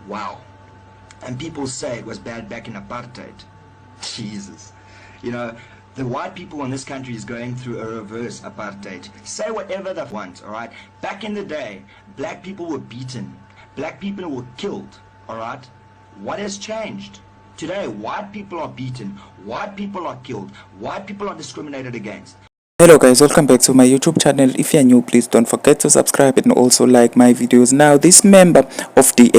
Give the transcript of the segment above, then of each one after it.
Wow. And people say it was bad back in apartheid. Jesus. You know, the white people in this country is going through a reverse apartheid. Say whatever they want, alright? Back in the day, black people were beaten. Black people were killed, alright? What has changed? Today, white people are beaten. White people are killed. White people are discriminated against. Hello guys, welcome back to my YouTube channel. If you are new, please don't forget to subscribe and also like my videos. Now this member of the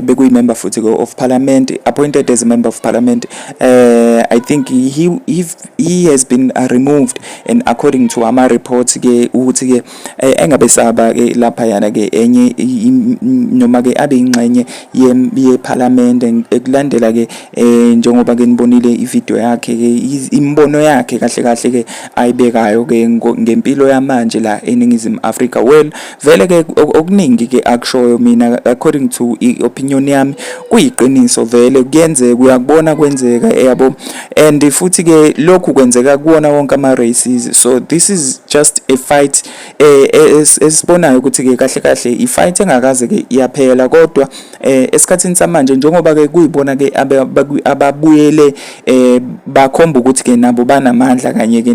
Begui member of parliament, appointed as a member of parliament, I think he has been removed, and according to our reports ukuthi engabe saba lapha yana enye noma abe ingxenye ye parliament ekulandela njengoba nibonile ivideo yakhe imbono yakhe kahle kahle ayibeka ngempilo yamanje la eningizimu Africa. Well, vele ke okuningi ke akushoyo mina according to opinion yami kuyiqiniso, vele kuyenzeka uyakubona kwenzeka yabo, and futhi ke lokhu kwenzeka kuwona wonke ama races. So this is just a fight esibonayo ukuthi ke kahle kahle I fight engakaze ke iyaphela, kodwa esikhathini samanje njengoba ke kuyibona ke ababuyele bakhomba ukuthi ke nabo banamandla kanye ke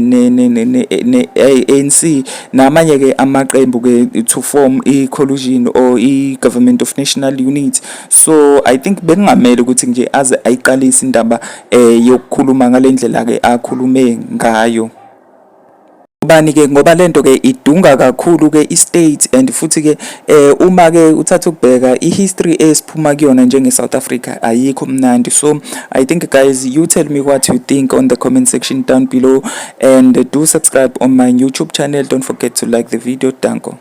ANC namanye ke amaqembu ke to form a coalition or a government of national unity. So I think bekungamele ukuthi nje aze ayiqalisa indaba yokukhuluma ngalendlela ke akhulume ngayo. Bani ke ngoba lento ke idunga kakhulu ke istate, and futhi ke uma ke uthatha ukubheka ihistory esiphuma kuyona njenge South Africa ayikho mnandi. So I think guys, you tell me what you think on the comment section down below, and do subscribe on my YouTube channel. Don't forget to like the video. Danko.